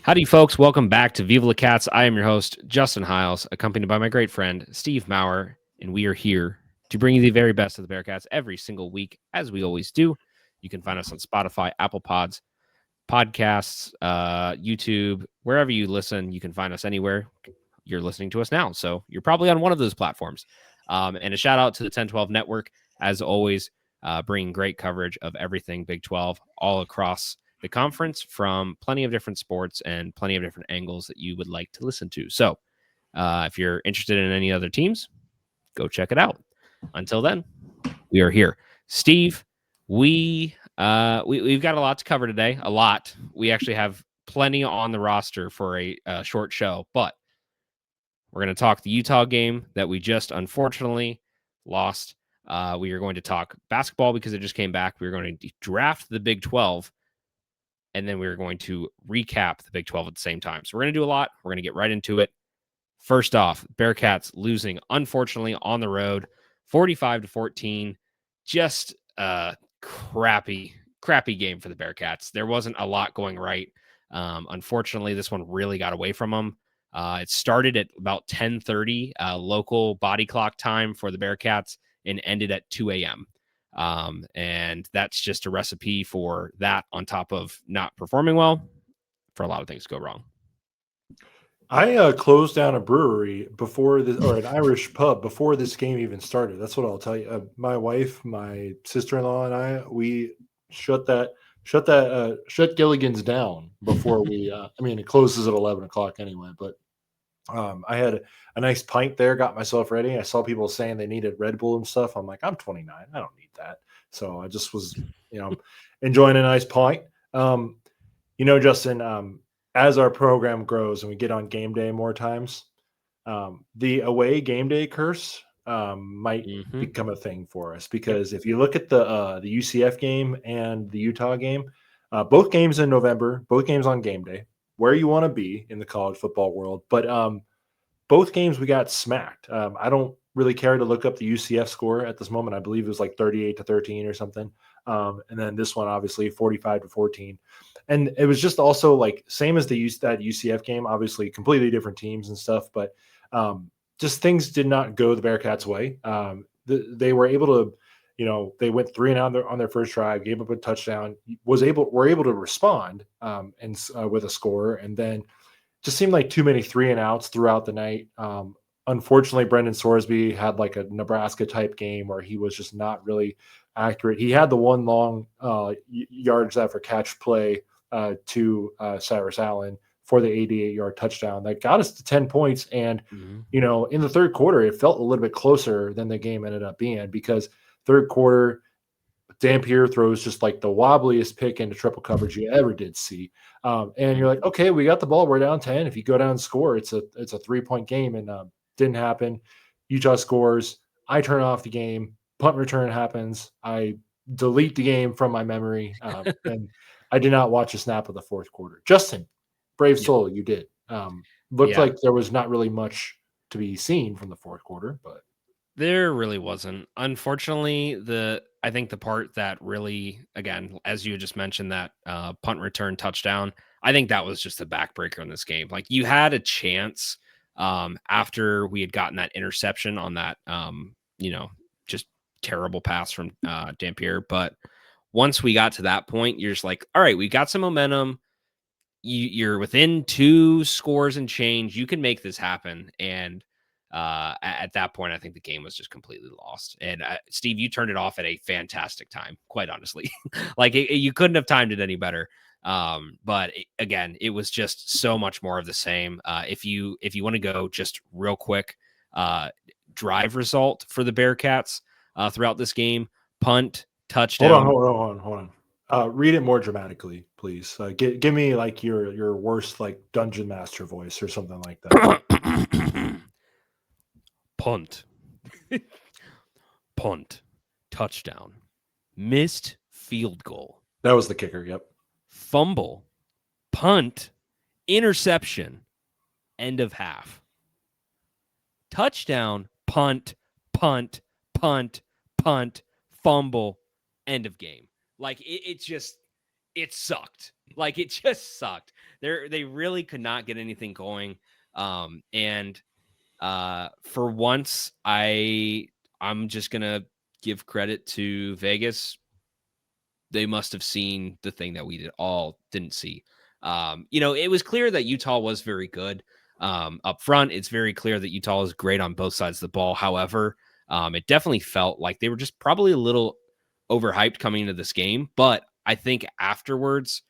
Howdy, folks. Welcome back to Viva La Cats. I am your host, Justin Hiles, accompanied by my great friend, Steve Maurer, and we are here to bring you the very best of the Bearcats every single week, as we always do. You can find us on Spotify, Apple Podcasts, YouTube, wherever you listen. You can find us anywhere you're listening to us now. So you're probably on one of those platforms. And a shout out to the 1012 Network, as always, bringing great coverage of everything Big 12 all across the conference from plenty of different sports and plenty of different angles that you would like to listen to. So if you're interested in any other teams, go check it out. Until then, we are here. Steve, we've got a lot to cover today. A lot. We actually have plenty on the roster for a short show, but we're going to talk the Utah game that we just unfortunately lost. We are going to talk basketball because it just came back. We are going to draft the Big 12, and then we're going to recap the Big 12 at the same time. So we're going to do a lot. We're going to get right into it. First off, Bearcats losing, unfortunately, on the road, 45-14. Just a crappy game for the Bearcats. There wasn't a lot going right. Unfortunately, this one really got away from them. It started at about 10:30 local body clock time for the Bearcats and ended at 2 a.m. And that's just a recipe for that, on top of not performing well, for a lot of things to go wrong. I closed down a brewery before this, or an Irish pub before this game even started. That's what I'll tell you. My wife, my sister-in-law, and we shut Gilligan's down before we. It closes at 11 o'clock anyway. But I had a nice pint there, got myself ready. I saw people saying they needed Red Bull and stuff. I'm like, I'm 29, I don't need that. So I just was, enjoying a nice pint. Justin. As our program grows and we get on game day more times, the away game day curse might become a thing for us, because if you look at the UCF game and the Utah game, both games in November, both games on game day, where you want to be in the college football world. But both games we got smacked. I don't really care to look up the UCF score at this moment. I believe it was like 38-13 or something. And then this one, obviously 45-14. And it was just also like same as that UCF game, obviously completely different teams and stuff, but just things did not go the Bearcats' way. They were able to, they went 3-and-out on their first drive, gave up a touchdown, were able to respond and with a score, and then just seemed like too many 3-and-outs throughout the night. Unfortunately, Brendan Sorsby had like a Nebraska type game where he was just not really accurate. He had the one long yards after catch play to Cyrus Allen for the 88-yard touchdown that got us to 10 points. And, in the third quarter, it felt a little bit closer than the game ended up being, because third quarter, Dampier throws just like the wobbliest pick into triple coverage you ever did see. And you're like, okay, we got the ball. We're down 10. If you go down and score, it's a 3-point game. And didn't happen. Utah scores. I turn off the game. Punt return happens. I delete the game from my memory. And I did not watch a snap of the fourth quarter. Justin, brave soul, you did. Looked like there was not really much to be seen from the fourth quarter, but there really wasn't. Unfortunately, I think the part that really, again, as you just mentioned, that punt return touchdown, I think that was just a backbreaker in this game. Like, you had a chance after we had gotten that interception on that, just terrible pass from Dampier. But once we got to that point, you're just like, all right, we got some momentum. You're within 2 scores and change. You can make this happen. And at that point, I think the game was just completely lost. And Steve, you turned it off at a fantastic time, quite honestly. Like, you couldn't have timed it any better. But again, it was just so much more of the same. If you want to go just real quick, drive result for the Bearcats throughout this game: punt, touchdown. Hold on. Read it more dramatically, please. Give me like your worst like dungeon master voice or something like that. Punt. Punt. Touchdown. Missed field goal. That was the kicker, yep. Fumble. Punt. Interception. End of half. Touchdown. Punt. Punt. Punt. Punt. Fumble. End of game. Like, it sucked. Like, it just sucked. They really could not get anything going. And for once, I'm just gonna give credit to Vegas. They must have seen the thing that we didn't see. It was clear that Utah was very good up front. It's very clear that Utah is great on both sides of the ball. However, it definitely felt like they were just probably a little overhyped coming into this game. But I think afterwards,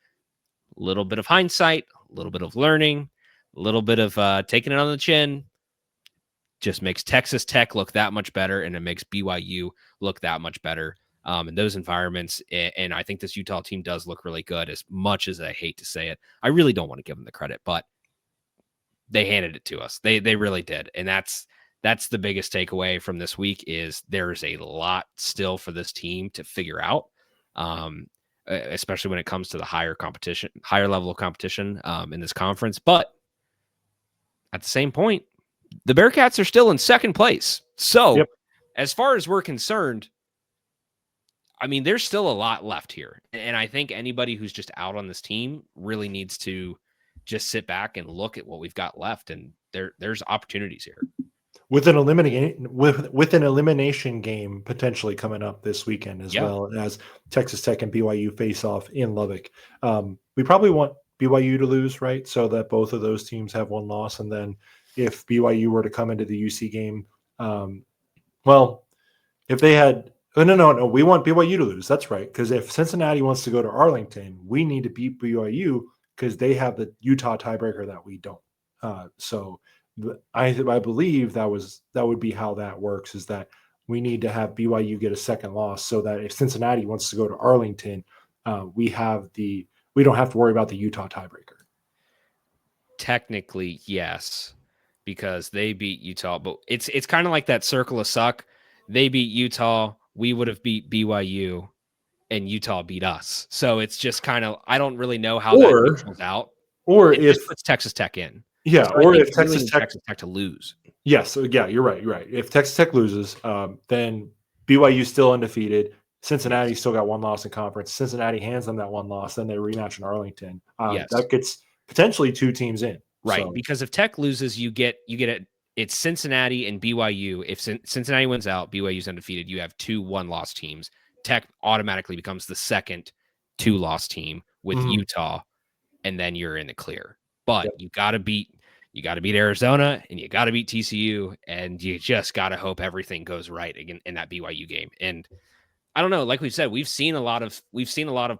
a little bit of hindsight, a little bit of learning, a little bit of taking it on the chin just makes Texas Tech look that much better, and it makes BYU look that much better in those environments. And I think this Utah team does look really good, as much as I hate to say it. I really don't want to give them the credit, but they handed it to us. They really did. And that's the biggest takeaway from this week is there's a lot still for this team to figure out, especially when it comes to the higher level of competition in this conference. But at the same point, the Bearcats are still in second place. So as far as we're concerned, I mean, there's still a lot left here. And I think anybody who's just out on this team really needs to just sit back and look at what we've got left. And there's opportunities here. With an elimination game potentially coming up this weekend, as well as Texas Tech and BYU face off in Lubbock. We probably want BYU to lose, right? So that both of those teams have one loss. And then if BYU were to come into the UC game, if they had no, we want BYU to lose. That's right. Because if Cincinnati wants to go to Arlington, we need to beat BYU because they have the Utah tiebreaker that we don't. So I believe that would be how that works, is that we need to have BYU get a second loss so that if Cincinnati wants to go to Arlington, we don't have to worry about the Utah tiebreaker. Technically, yes, because they beat Utah, but it's kind of like that circle of suck. They beat Utah, we would have beat BYU, and Utah beat us. So it's just kind of, I don't really know how that neutrals out. Or it if just puts Texas Tech in. Yeah, so or if Texas Tech to lose. Yes, yeah, you're right. You're right. If Texas Tech loses, then BYU's still undefeated. Cincinnati still got one loss in conference. Cincinnati hands them that one loss, then they rematch in Arlington. That gets potentially two teams in. Right, so. Because if Tech loses, you get it's Cincinnati and BYU. If Cincinnati wins out, BYU's undefeated. You have 2 1-loss teams. Tech automatically becomes the second 2-loss team with Utah, and then you're in the clear. But you got to beat Arizona, and you got to beat TCU, and you just got to hope everything goes right in that BYU game. And I don't know, like we've said, we've seen a lot of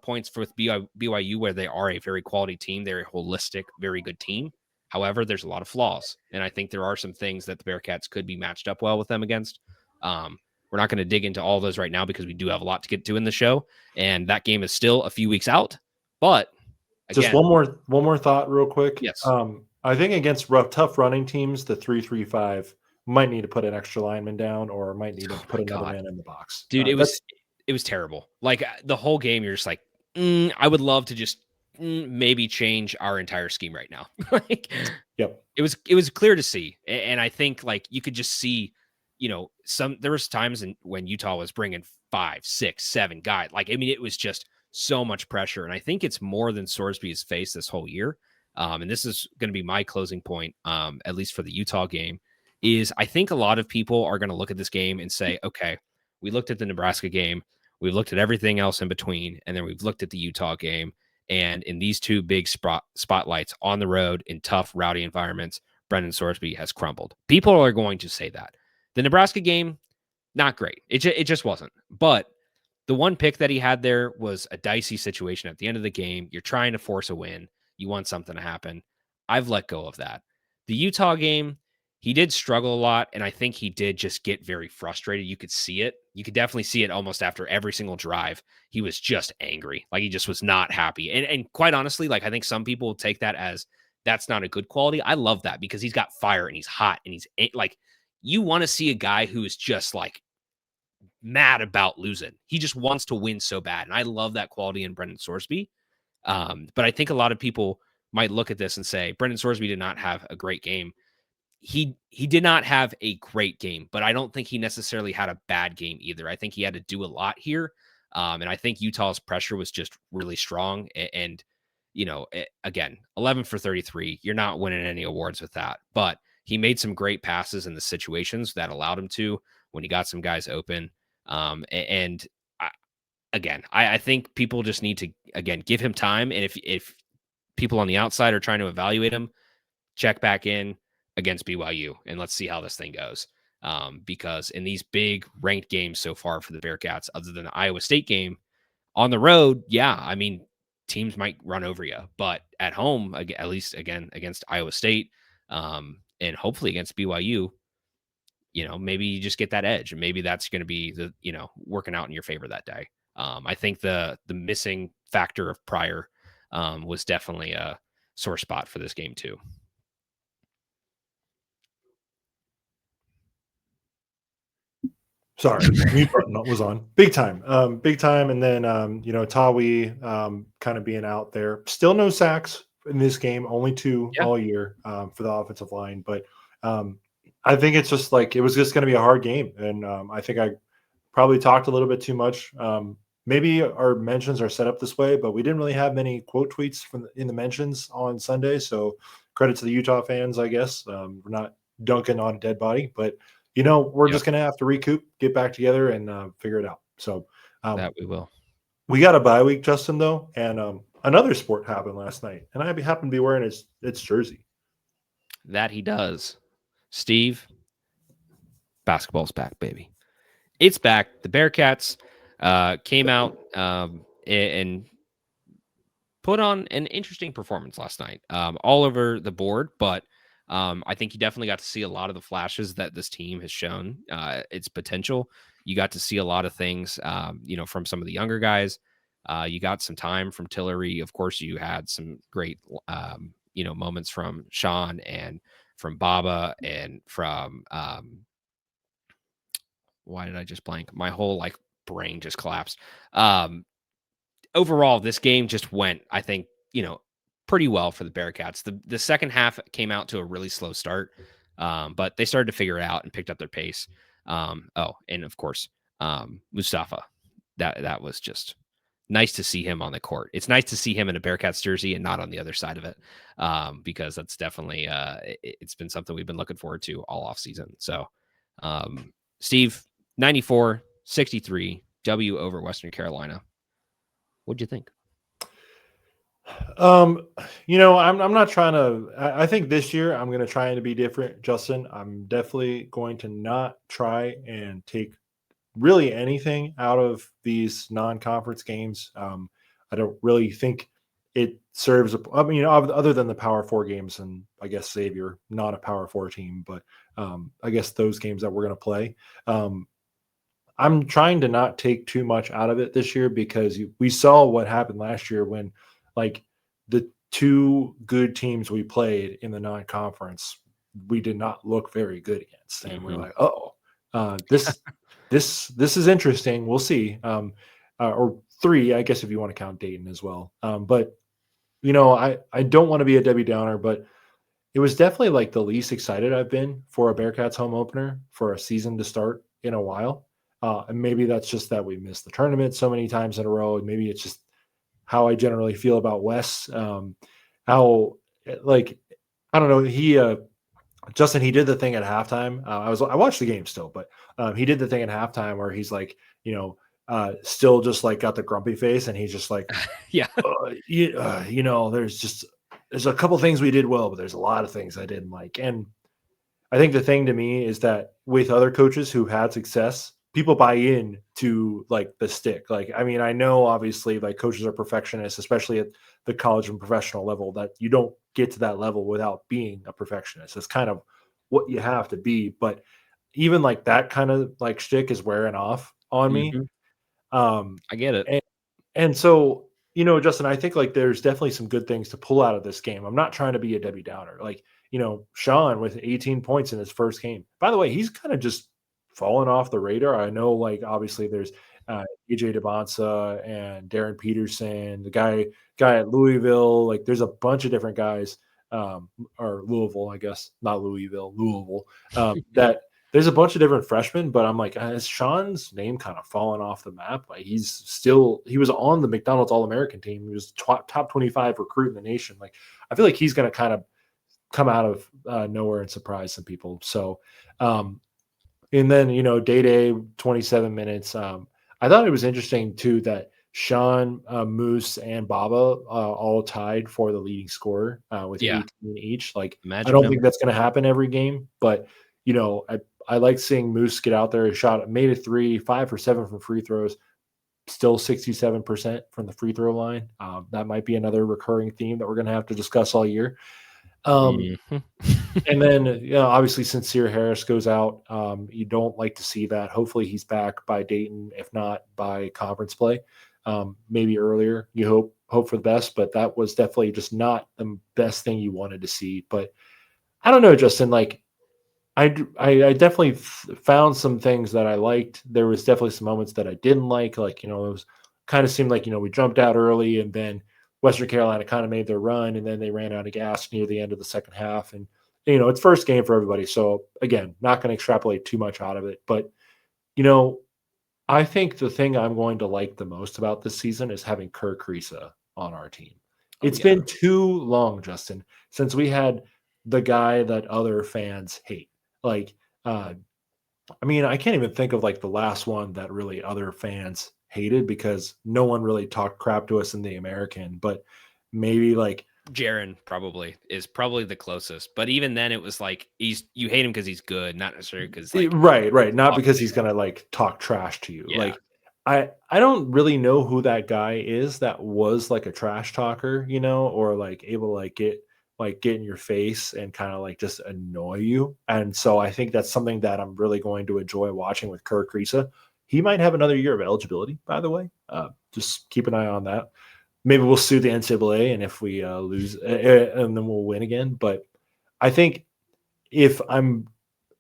points with BYU where they are a very quality team. They're a holistic, very good team. However, there's a lot of flaws, and I think there are some things that the Bearcats could be matched up well with them against. We're not going to dig into all those right now because we do have a lot to get to in the show, and that game is still a few weeks out. But again, just one more thought real quick. Yes. I think against tough running teams, the 3-3-5 might need to put an extra lineman down, or might need to put another man in the box. Dude, it was terrible. Like the whole game, you're just like, I would love to just maybe change our entire scheme right now. It was clear to see, and I think like you could just see, there was times when Utah was bringing 5, 6, 7 guys. Like, I mean, it was just so much pressure, and I think it's more than Sorsby has faced this whole year. And this is going to be my closing point, at least for the Utah game, is I think a lot of people are going to look at this game and say, okay, we looked at the Nebraska game, we've looked at everything else in between, and then we've looked at the Utah game. And in these 2 big spotlights on the road in tough, rowdy environments, Brendan Sorsby has crumbled. People are going to say that. The Nebraska game, not great. It just wasn't. But the one pick that he had there was a dicey situation at the end of the game. You're trying to force a win. You want something to happen. I've let go of that. The Utah game, he did struggle a lot, and I think he did just get very frustrated. You could see it. You could definitely see it almost after every single drive. He was just angry. Like, he just was not happy. And quite honestly, like, I think some people will take that as that's not a good quality. I love that because he's got fire and he's hot and he's like, you want to see a guy who is just like mad about losing. He just wants to win so bad. And I love that quality in Brendan Sorsby. But I think a lot of people might look at this and say, Brendan Sorsby did not have a great game. He did not have a great game, but I don't think he necessarily had a bad game either. I think he had to do a lot here. And I think Utah's pressure was just really strong. And again, 11 for 33. You're not winning any awards with that, but he made some great passes in the situations that allowed him to when he got some guys open. And I think people just need to, again, give him time. And if people on the outside are trying to evaluate him, check back in against BYU and let's see how this thing goes. Because in these big ranked games so far for the Bearcats, other than the Iowa State game, on the road, yeah, I mean, teams might run over you, but at home, at least again against Iowa State, and hopefully against BYU, maybe you just get that edge, and maybe that's going to be working out in your favor that day. I think the missing factor of Pryor was definitely a sore spot for this game too. Sorry, mute button was on. Big time. And then Tawi kind of being out there. Still no sacks in this game, only 2 all year for the offensive line. But I think it's just like it was just going to be a hard game, and I think I probably talked a little bit too much. Maybe our mentions are set up this way, but we didn't really have many quote tweets in the mentions on Sunday. So credit to the Utah fans, I guess. We're not dunking on a dead body, but we're just going to have to recoup, get back together, and figure it out. So that we will. We got a bye week, Justin, though, and another sport happened last night, and I happened to be wearing its jersey. That he does. Steve, basketball's back, baby. It's back. The Bearcats came out and put on an interesting performance last night, all over the board, but I think you definitely got to see a lot of the flashes that this team has shown its potential. You got to see a lot of things, from some of the younger guys. You got some time from Tillery. Of course, you had some great, moments from Sean and from Baba and from why did I just blank? My whole brain just collapsed. Overall, this game just went, I think, pretty well for the Bearcats. The second half came out to a really slow start, but they started to figure it out and picked up their pace. And of course, Mustafa. That was just nice to see him on the court. It's nice to see him in a Bearcats jersey and not on the other side of it, because that's definitely it's been something we've been looking forward to all off season. So, Steve, 94-63 W over Western Carolina. What'd you think? I'm not trying to. I think this year I'm going to try and be different, Justin. I'm definitely going to not try and take really anything out of these non-conference games. I don't really think it serves. Other than the Power 4 games, and I guess Xavier, not a Power 4 team, but I guess those games that we're going to play. I'm trying to not take too much out of it this year because we saw what happened last year when, the 2 good teams we played in the non-conference, we did not look very good against, and we're like, this is interesting. We'll see. Or 3, I guess, if you want to count Dayton as well. But I don't want to be a Debbie Downer, but it was definitely the least excited I've been for a Bearcats home opener for a season to start in a while. And maybe that's just that we missed the tournament so many times in a row. And maybe it's just how I generally feel about Wes. I don't know. Justin, he did the thing at halftime. I watched the game still, but he did the thing at halftime where he's still just got the grumpy face, and he's just yeah, there's a couple things we did well, but there's a lot of things I didn't like. And I think the thing to me is that with other coaches who had success, people buy in to the stick. I know obviously coaches are perfectionists, especially at the college and professional level, that you don't get to that level without being a perfectionist. It's kind of what you have to be. But even that kind of shtick is wearing off on me. I get it. And so, Justin, I think there's definitely some good things to pull out of this game. I'm not trying to be a Debbie Downer. Sean with 18 points in his first game. By the way, he's kind of just fallen off the radar. I know, obviously there's AJ DeBonsa and Darren Peterson, the guy at Louisville. There's a bunch of different guys, or Louisville, I guess, not Louisville, that there's a bunch of different freshmen, but I'm like, has Sean's name kind of fallen off the map? Like he was on the McDonald's All-American team. He was top 25 recruit in the nation. Like I feel like he's going to kind of come out of nowhere and surprise some people. So, and then, day 27 minutes. I thought it was interesting too that Sean, Moose, and Baba all tied for the leading scorer with Yeah. 18 each. Like, I Magic don't number. think that's going to happen every game, but I like seeing Moose get out there, made a 3, 5 for 7 from free throws, still 67% from the free throw line. That might be another recurring theme that we're going to have to discuss all year. Mhm. And then, obviously, Sincere Harris goes out. You don't like to see that. Hopefully, he's back by Dayton, if not by conference play, maybe earlier. You hope for the best, but that was definitely just not the best thing you wanted to see. But I don't know, Justin. Like, I definitely found some things that I liked. There was definitely some moments that I didn't like. Like, it was kind of seemed like we jumped out early, and then Western Carolina kind of made their run, and then they ran out of gas near the end of the second half. And it's first game for everybody, so again, not going to extrapolate too much out of it. But I think the thing I'm going to like the most about this season is having Kerr Kriisa on our team. Oh, It's yeah. been too long, Justin, since we had the guy that other fans hate. Like, I can't even think of like the last one that really other fans hated because no one really talked crap to us in the American, but maybe like Jaren is probably the closest, but even then, it was like you hate him because he's good, not necessarily because like right, not talk because he's shit. gonna like talk trash to you. Yeah, Like I don't really know who that guy is that was like a trash talker, or like able to get in your face and kind of like just annoy you. And so I think that's something that I'm really going to enjoy watching with Kirk Kriisa. He might have another year of eligibility, by the way. Just keep an eye on that. Maybe we'll sue the NCAA, and if we lose, and then we'll win again. But I think if I'm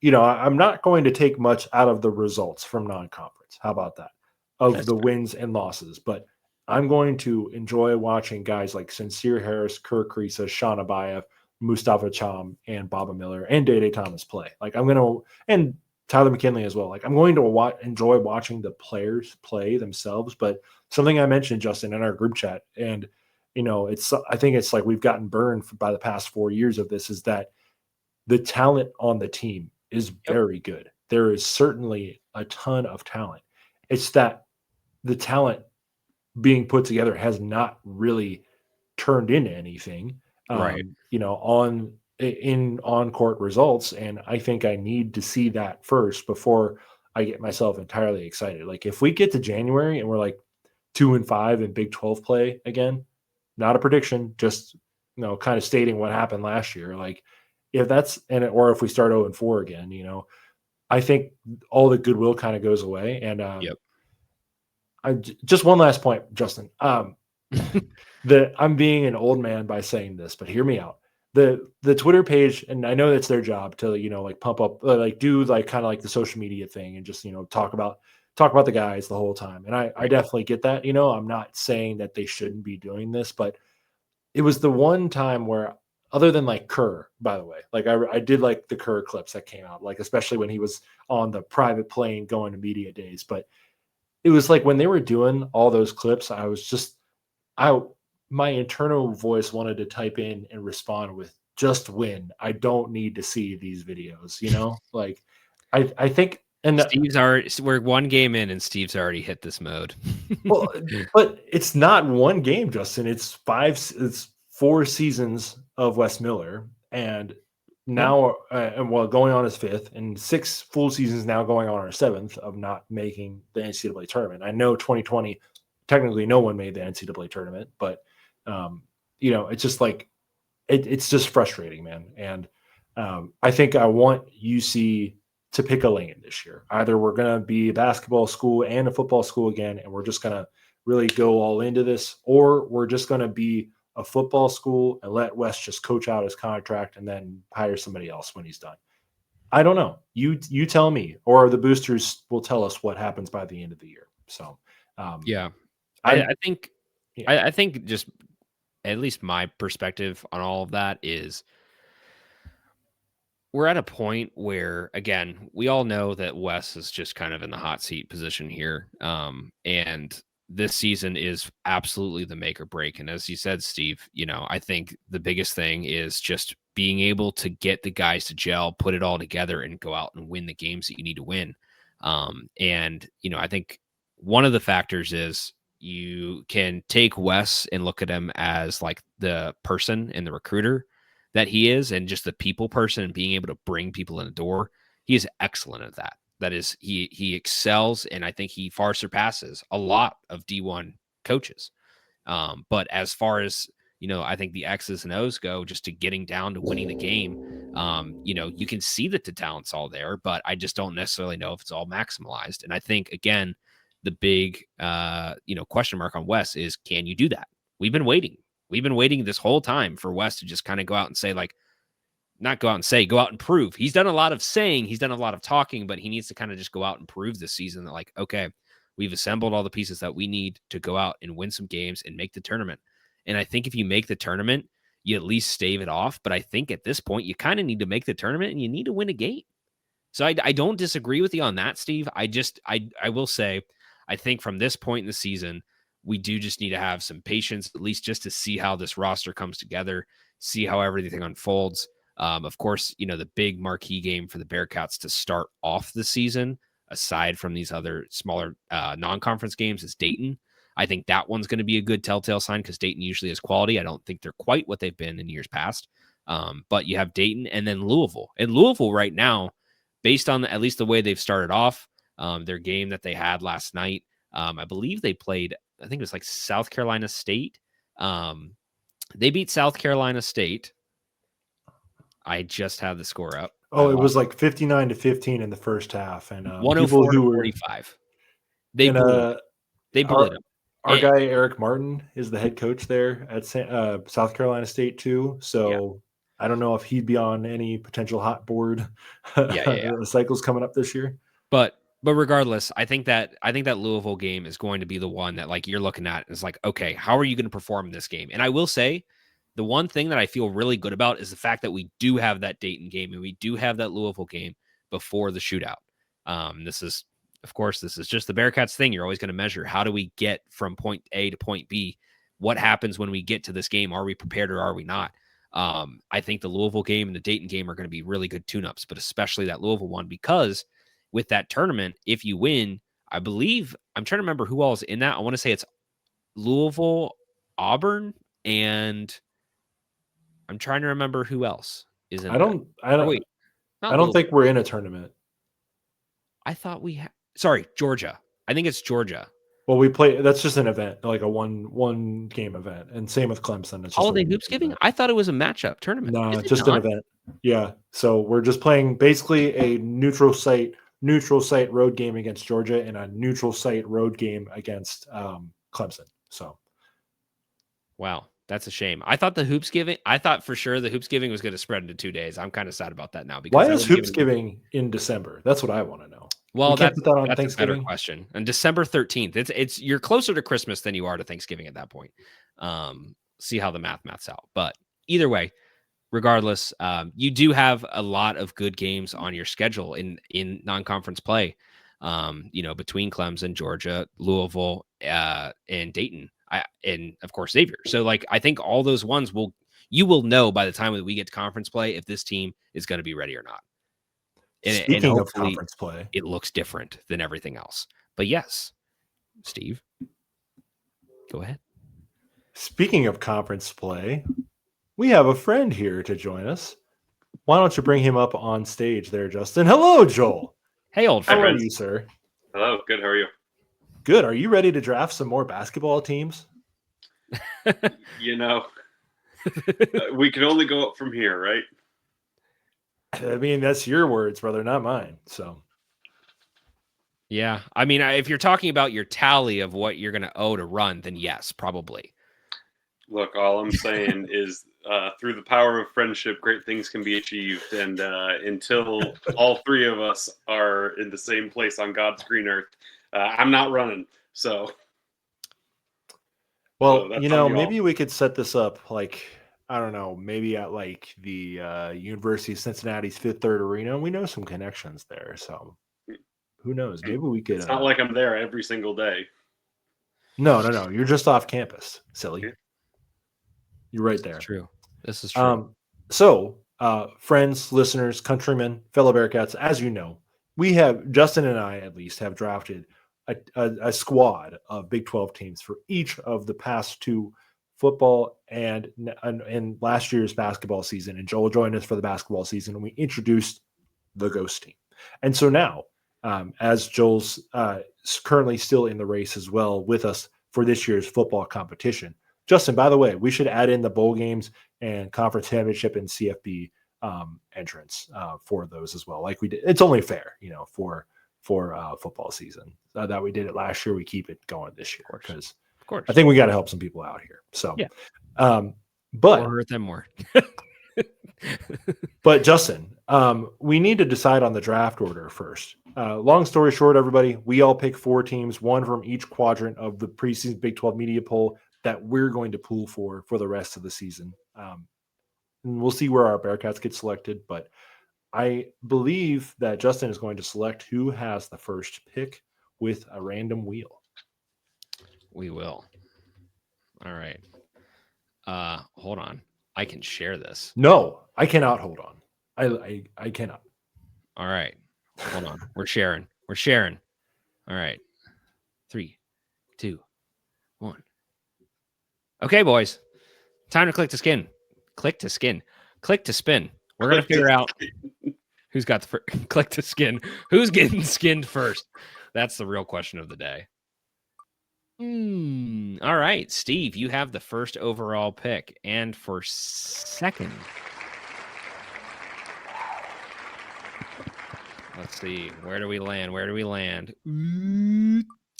not going to take much out of the results from non-conference. How about that? Of that's the fair. wins and losses, but I'm going to enjoy watching guys like Sincere Harris, Kirk Kriisa, Sean Abayev, Mustafa Cham, and Baba Miller and Day Thomas play. Like and Tyler McKinley as well. Like I'm going to enjoy watching the players play themselves. But something I mentioned, Justin, in our group chat, and I think it's like we've gotten burned by the past 4 years of this, is that the talent on the team is Yep. very good. There is certainly a ton of talent. It's that the talent being put together has not really turned into anything, Right. on court results. And I think I need to see that first before I get myself entirely excited. Like if we get to January and we're like 2-5 in Big 12 play again, not a prediction, just kind of stating what happened last year. Like if that's or if we start 0-4 again, I think all the goodwill kind of goes away. And Yep. just one last point, Justin. That I'm being an old man by saying this, but hear me out. The Twitter page, and I know that's their job to like pump up, like do like kind of like the social media thing, and just talk about the guys the whole time. And I Right. definitely get that. I'm not saying that they shouldn't be doing this, but it was the one time where, other than like Kerr, by the way, like I did like the Kerr clips that came out, like especially when he was on the private plane going to media days. But it was like when they were doing all those clips, I was just I my internal voice wanted to type in and respond with just win. I don't need to see these videos, Like I think and We're one game in, and Steve's already hit this mode. well, but it's not one game, Justin. It's 4 seasons of Wes Miller, and Yep. now, going on his 5th, and 6 full seasons now going on our 7th of not making the NCAA tournament. I know 2020, technically no one made the NCAA tournament, but it's just like it's just frustrating, man. And I think I want UC to pick a lane this year. Either we're going to be a basketball school and a football school again, and we're just going to really go all into this, or we're just going to be a football school and let Wes just coach out his contract and then hire somebody else when he's done. I don't know. You tell me, or the boosters will tell us what happens by the end of the year. So, Yeah. I'm I think yeah, I think just at least my perspective on all of that is we're at a point where, again, we all know that Wes is just kind of in the hot seat position here. And this season is absolutely the make or break. And as you said, Steve, I think the biggest thing is just being able to get the guys to gel, put it all together, and go out and win the games that you need to win. And I think one of the factors is you can take Wes and look at him as like the person and the recruiter that he is, and just the people person and being able to bring people in the door. He is excellent at that. That is, he excels, and I think he far surpasses a lot of D1 coaches. But as far as I think the X's and O's go, just to getting down to winning the game, you can see that the talent's all there, but I just don't necessarily know if it's all maximalized. And I think, again, the big question mark on Wes is, can you do that? We've been waiting. We've been waiting this whole time for Wes to just kind of go out and say, like, not go out and say, go out and prove. He's done a lot of saying, he's done a lot of talking, but he needs to kind of just go out and prove this season that, like, okay, we've assembled all the pieces that we need to go out and win some games and make the tournament. And I think if you make the tournament, you at least stave it off. But I think at this point, you kind of need to make the tournament and you need to win a game. So I don't disagree with you on that, Steve. I will say, I think from this point in the season, we do just need to have some patience, at least just to see how this roster comes together, see how everything unfolds. Of course, the big marquee game for the Bearcats to start off the season, aside from these other smaller non-conference games, is Dayton. I think that one's going to be a good telltale sign because Dayton usually has quality. I don't think they're quite what they've been in years past. But you have Dayton and then Louisville. And Louisville right now, based on at least the way they've started off, their game that they had last night, I believe they played, I think it was like South Carolina State. They beat South Carolina State. I just have the score up. Oh, it was like 59-15 in the first half, and 104 to 45. They blew it. They blew it. Our guy Eric Martin is the head coach there at South Carolina State too. So yeah. I don't know if he'd be on any potential hot board cycles coming up this year. But regardless, I think that Louisville game is going to be the one that, like, you're looking at is like, okay, how are you going to perform in this game? And I will say, the one thing that I feel really good about is the fact that we do have that Dayton game and we do have that Louisville game before the shootout. This is just the Bearcats thing. You're always going to measure, how do we get from point A to point B? What happens when we get to this game? Are we prepared or are we not? I think the Louisville game and the Dayton game are going to be really good tune-ups, but especially that Louisville one, because with that tournament, if you win, I believe, I'm trying to remember who all is in that. I want to say it's Louisville, Auburn, and I'm trying to remember who else is in I don't think we're in a tournament. I thought we had, sorry, Georgia. I think it's Georgia. Well, we play, that's just an event, like a one game event. And same with Clemson. It's just Holiday Hoops Giving? I thought it was a matchup tournament. No, just an event. Yeah. So we're just playing basically a neutral site road game against Georgia and a neutral site road game against Clemson. So, wow, that's a shame. I thought for sure the Hoops Giving was going to spread into 2 days. I'm kind of sad about that now. Because why is Hoops Giving in December? That's what I want to know. Well, that's a better question. On December 13th, it's you're closer to Christmas than you are to Thanksgiving at that point. See how the maths out. But either way, regardless, you do have a lot of good games on your schedule in non-conference play. Between Clemson, Georgia, Louisville, and Dayton, and of course Xavier. So, like, I think all those ones you will know by the time that we get to conference play if this team is going to be ready or not. Speaking of conference play, it looks different than everything else. But yes, Steve, go ahead. Speaking of conference play, we have a friend here to join us. Why don't you bring him up on stage there, Justin? Hello, Joel. Hey, old friend. How are you, sir? Hello. Good. How are you? Good. Are you ready to draft some more basketball teams? We can only go up from here, right? I mean, that's your words, brother, not mine. So, yeah. I mean, if you're talking about your tally of what you're going to owe to run, then yes, probably. Look, all I'm saying is through the power of friendship, great things can be achieved. And until all three of us are in the same place on God's green earth, I'm not running. So, well, maybe we could set this up like I don't know, maybe at like the University of Cincinnati's Fifth Third Arena. We know some connections there, so who knows? Maybe we could. It's not like I'm there every single day. No. You're just off campus, silly. Yeah. You're right there. It's true. This is true. So, friends, listeners, countrymen, fellow Bearcats, as you know, we have Justin and I at least have drafted a squad of Big 12 teams for each of the past two football and last year's basketball season. And Joel joined us for the basketball season, and we introduced the Ghost team. And so now, as Joel's currently still in the race as well with us for this year's football competition. Justin, by the way, we should add in the bowl games and conference championship and CFB entrance for those as well. Like we did, it's only fair, for football season that we did it last year. We keep it going this year because, of course, I think we got to help some people out here. So, yeah, but or hurt them more. But Justin, we need to decide on the draft order first. Long story short, everybody, we all pick 4 teams, one from each quadrant of the preseason Big 12 media poll that we're going to pool for the rest of the season. And we'll see where our Bearcats get selected, but I believe that Justin is going to select who has the first pick with a random wheel. We will. All right. Hold on. I can share this. No, I cannot hold on. I cannot. All right. Hold on. We're sharing. All right. 3, 2, 1. Okay, boys. Time to click to spin. We're going to figure out who's got the first. Click to skin. Who's getting skinned first? That's the real question of the day. All right, Steve, you have the first overall pick. And for second, let's see. Where do we land?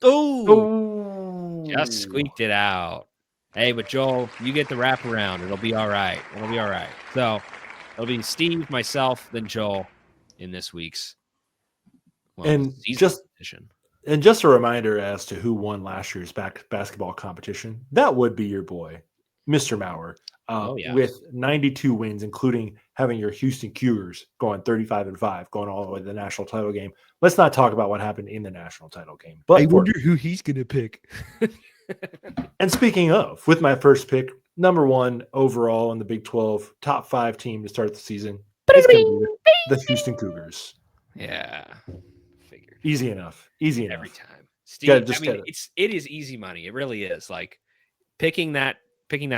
Oh, just squeaked it out. Hey, but Joel, you get the wraparound. It'll be all right. So it'll be Steve, myself, then Joel in this week's competition. And just a reminder as to who won last year's basketball competition. That would be your boy, Mr. Maurer, with 92 wins, including having your Houston Cougars going 35-5, going all the way to the national title game. Let's not talk about what happened in the national title game. But I wonder who he's going to pick. And speaking of, with my first pick, number 1 overall in the Big 12, top 5 team to start the season, it's going to be the Houston Cougars. Yeah. Figured. Easy enough. Every time. Steve, it is easy money. It really is. Like picking that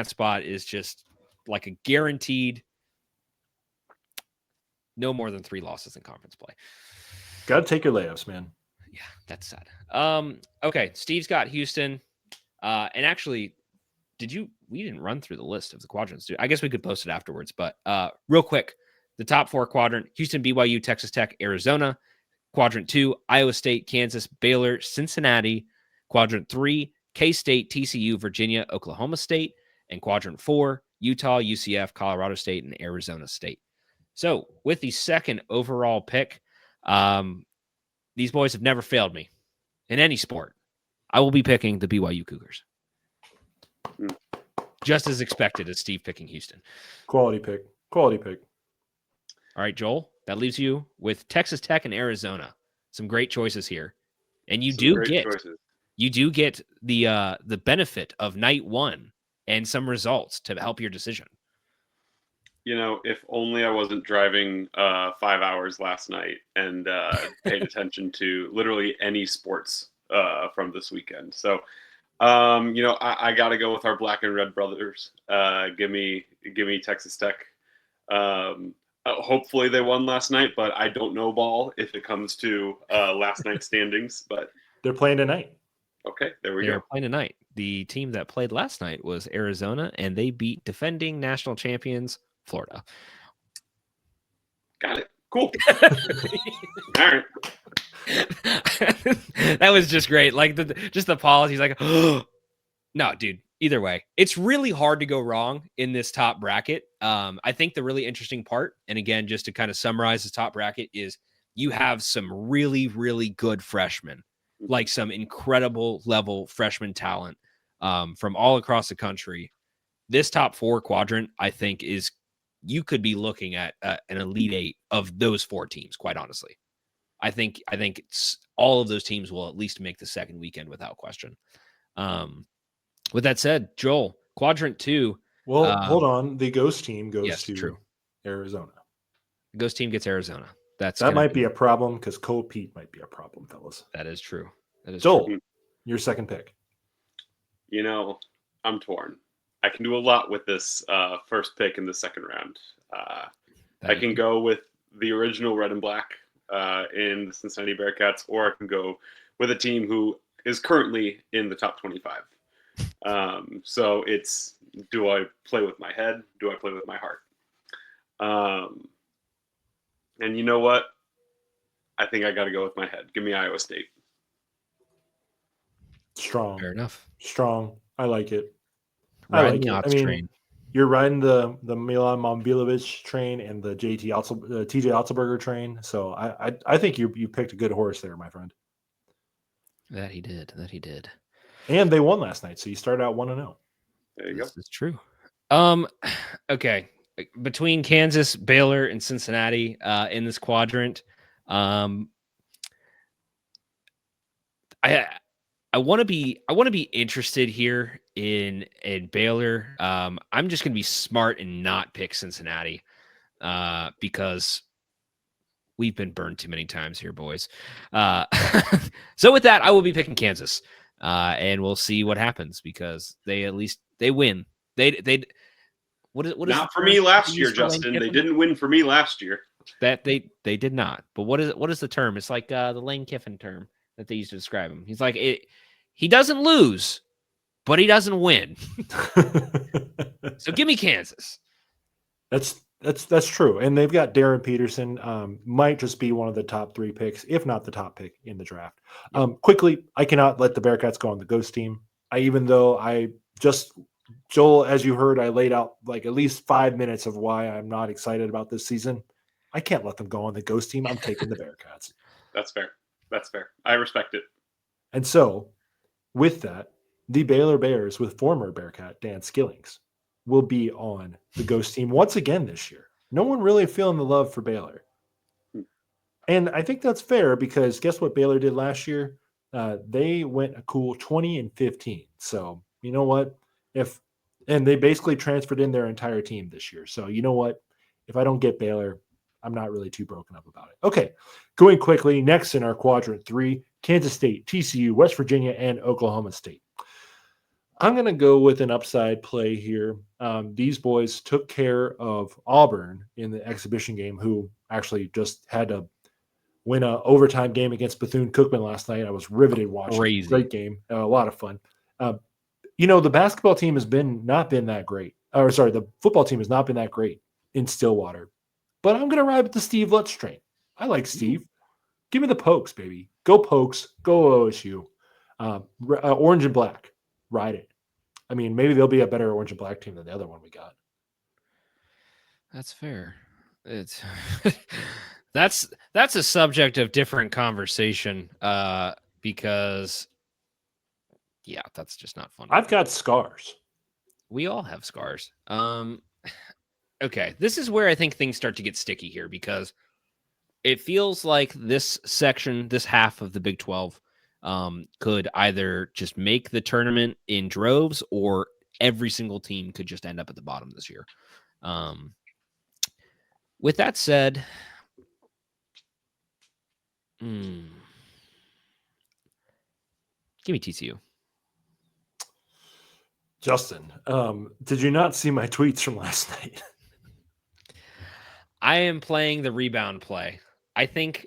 spot is just like a guaranteed no more than 3 losses in conference play. Got to take your layups, man. Yeah, that's sad. Okay, Steve's got Houston. And actually, we didn't run through the list of the quadrants, dude. I guess we could post it afterwards, but real quick, the top 4 quadrant: Houston, BYU, Texas Tech, Arizona. Quadrant 2, Iowa State, Kansas, Baylor, Cincinnati. Quadrant 3, K-State, TCU, Virginia, Oklahoma State. And quadrant 4, Utah, UCF, Colorado State, and Arizona State. So with the second overall pick, these boys have never failed me in any sport. I will be picking the BYU Cougars. Just as expected as Steve picking Houston. Quality pick. All right, Joel, that leaves you with Texas Tech and Arizona. Some great choices here. And you do get the benefit of night 1 and some results to help your decision. If only I wasn't driving 5 hours last night and paid attention to literally any sports from this weekend. So, I got to go with our black and red brothers. Give me Texas Tech. Hopefully they won last night, but I don't know ball if it comes to last night's standings. But they're playing tonight. Okay, there we go. They're playing tonight. The team that played last night was Arizona, and they beat defending national champions Florida. Got it. Cool. All right. That was just great. Like the pause. He's like, oh. No, dude. Either way, it's really hard to go wrong in this top bracket. I think the really interesting part, and again, just to kind of summarize the top bracket, is you have some really, really good freshmen, like some incredible level freshman talent from all across the country. this top 4 quadrant, I think, is you could be looking at an Elite 8 of those 4 teams, quite honestly. I think it's all of those teams will at least make the second weekend without question. With that said, Joel, quadrant 2. Well, hold on. The Ghost team goes to true. Arizona. The Ghost team gets Arizona. That might be a problem because Cold Pete might be a problem, fellas. That is true. That is Joel, true. Your second pick. I'm torn. I can do a lot with this first pick in the second round. I can go with the original red and black in the Cincinnati Bearcats, or I can go with a team who is currently in the top 25. So it's, do I play with my head? Do I play with my heart? And you know what? I think I got to go with my head. Give me Iowa State. Strong. Fair enough. Strong. I like it. Riding the Ots train. You're riding the Milan Mombilovic train and the TJ Otzelberger train. So I think you picked a good horse there, my friend. That he did. And they won last night, so you started out 1-0. There you go. This is true. Okay. Between Kansas, Baylor, and Cincinnati in this quadrant, I want to be interested here in Baylor. I'm just going to be smart and not pick Cincinnati because we've been burned too many times here, boys. So with that, I will be picking Kansas, and we'll see what happens because they win. What is not for me last year, Justin. They didn't win for me last year. That they did not. But what is the term? It's like the Lane Kiffin term that they used to describe him. He's like he doesn't lose, but he doesn't win. So give me Kansas. That's true. And they've got Darren Peterson, might just be one of the top 3 picks, if not the top pick in the draft. Quickly, I cannot let the Bearcats go on the Ghost team. Joel, as you heard, I laid out like at least 5 minutes of why I'm not excited about this season. I can't let them go on the Ghost team. I'm taking the Bearcats. That's fair. I respect it. And so, with that, the Baylor Bears with former Bearcat Dan Skillings will be on the Ghost team once again this year. No one really feeling the love for Baylor. And I think that's fair because guess what Baylor did last year? They went a cool 20-15. So, you know what? And they basically transferred in their entire team this year. So, you know what? If I don't get Baylor, I'm not really too broken up about it. Okay, going quickly, next in our quadrant 3, Kansas State, TCU, West Virginia, and Oklahoma State. I'm going to go with an upside play here. These boys took care of Auburn in the exhibition game, who actually just had to win an overtime game against Bethune-Cookman last night. I was riveted watching. Crazy. Great game. A lot of fun. The basketball team has not been that great. The football team has not been that great in Stillwater. But I'm going to ride with the Steve Lutz train. I like Steve. Give me the Pokes, baby. Go Pokes. Go OSU. Orange and black. Ride it. I mean, maybe they'll be a better orange and black team than the other one we got. That's fair. It's that's a subject of different conversation because that's just not fun. I've got scars. We all have scars. Okay, this is where I think things start to get sticky here because it feels like this section, this half of the Big 12, could either just make the tournament in droves or every single team could just end up at the bottom this year. With that said, give me TCU. Justin, did you not see my tweets from last night? I am playing the rebound play. I think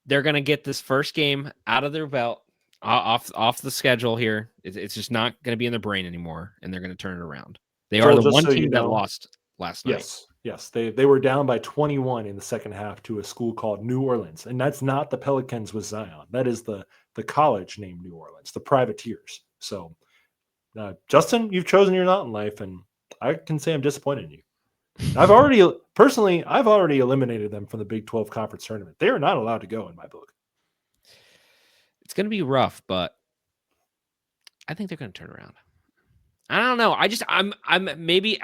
they're going to get this first game out of their belt, off the schedule here. It's just not going to be in their brain anymore, and they're going to turn it around. They are the one team that lost last night. Yes. They were down by 21 in the second half to a school called New Orleans, and that's not the Pelicans with Zion. That is the college named New Orleans, the Privateers. So, Justin, you've chosen your lot in life, and I can say I'm disappointed in you. I've already eliminated them from the Big 12 conference tournament. They are not allowed to go in my book. It's going to be rough, but I think they're going to turn around. I don't know. I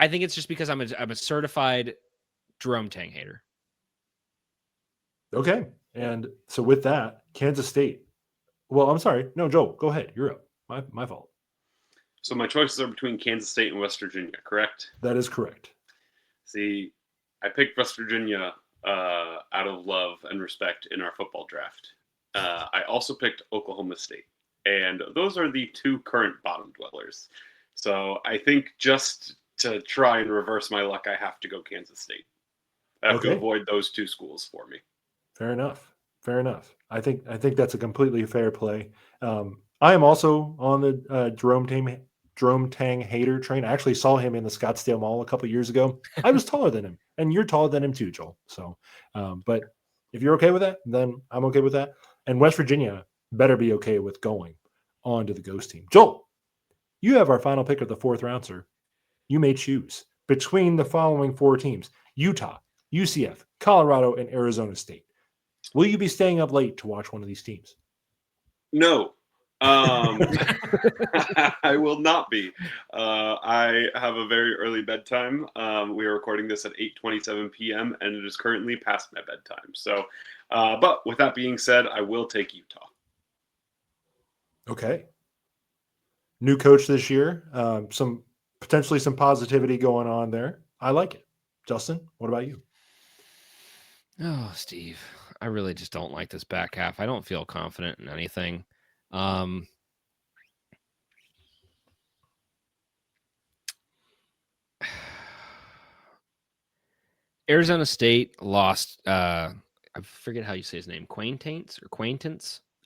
think it's just because I'm a certified Jerome Tang hater. Okay. And so with that, Kansas State. Well, I'm sorry. No, Joel, go ahead. You're up. My fault. So my choices are between Kansas State and West Virginia, correct? That is correct. See, I picked West Virginia out of love and respect in our football draft. I also picked Oklahoma State, and those are the two current bottom dwellers. So I think just to try and reverse my luck, I have to go Kansas State. I have to avoid those two schools for me. Fair enough. Fair enough. I think that's a completely fair play. I am also on the Jerome Tang hater train. I actually saw him in the Scottsdale Mall a couple years ago. I was taller than him, and you're taller than him too, Joel. So, but if you're okay with that, then I'm okay with that. And West Virginia better be okay with going on to the ghost team. Joel, you have our final pick of the 4th round, sir. You may choose between the following 4 teams: Utah, UCF, Colorado, and Arizona State. Will you be staying up late to watch one of these teams? No. I will not be. I have a very early bedtime. We are recording this at 8:27 p.m. and it is currently past my bedtime. So, but with that being said, I will take Utah. Okay. New coach this year. Potentially some positivity going on there. I like it. Justin, what about you? Oh, Steve, I really just don't like this back half. I don't feel confident in anything. Arizona State lost. I forget how you say his name, Quaintance to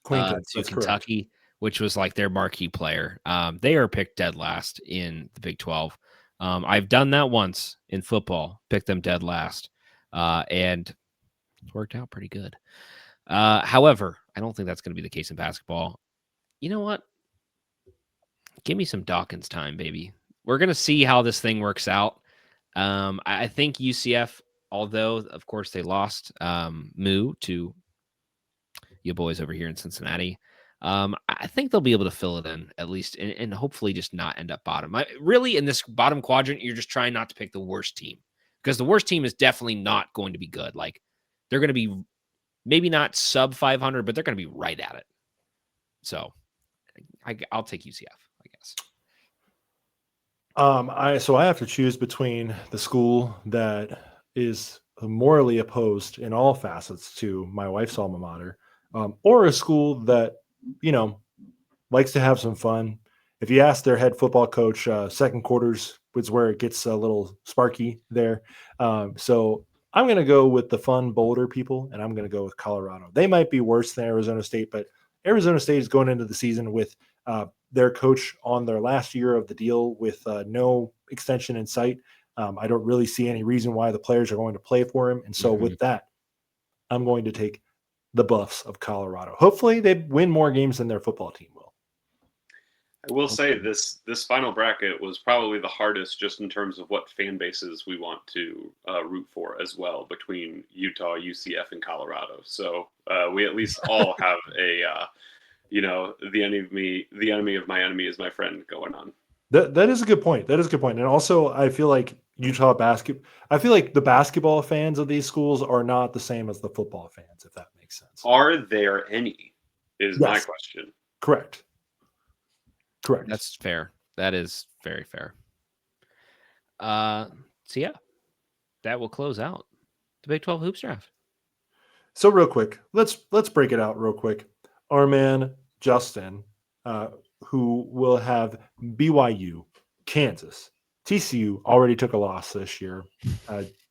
Kentucky, correct. Which was like their marquee player. They are picked dead last in the Big 12. I've done that once in football, picked them dead last, and it worked out pretty good. However, I don't think that's going to be the case in basketball. You know what? Give me some Dawkins time, baby. We're going to see how this thing works out. I think UCF, although, of course, they lost Moo to you boys over here in Cincinnati, I think they'll be able to fill it in at least and hopefully just not end up bottom. Really, in this bottom quadrant, you're just trying not to pick the worst team because the worst team is definitely not going to be good. Like they're going to be maybe not sub 500, but they're going to be right at it. So I'll take UCF, I guess. I have to choose between the school that is morally opposed in all facets to my wife's alma mater, or a school that, likes to have some fun. If you ask their head football coach, second quarters was where it gets a little sparky there. So I'm going to go with the fun, bolder people, and I'm going to go with Colorado. They might be worse than Arizona State, but Arizona State is going into the season with their coach on their last year of the deal with no extension in sight. I don't really see any reason why the players are going to play for him. And so with that, I'm going to take the Buffs of Colorado. Hopefully they win more games than their football team will. I will say this final bracket was probably the hardest just in terms of what fan bases we want to root for as well between Utah, UCF, and Colorado. So we at least all have a the enemy of my enemy is my friend going on. That is a good point. And also I feel like I feel like the basketball fans of these schools are not the same as the football fans, if that makes sense. Are there any? Is my question. Correct. That's fair. That is very fair. So yeah, that will close out the Big 12 Hoops Draft. So real quick, let's break it out real quick. Our man Justin, who will have BYU, Kansas, TCU already took a loss this year.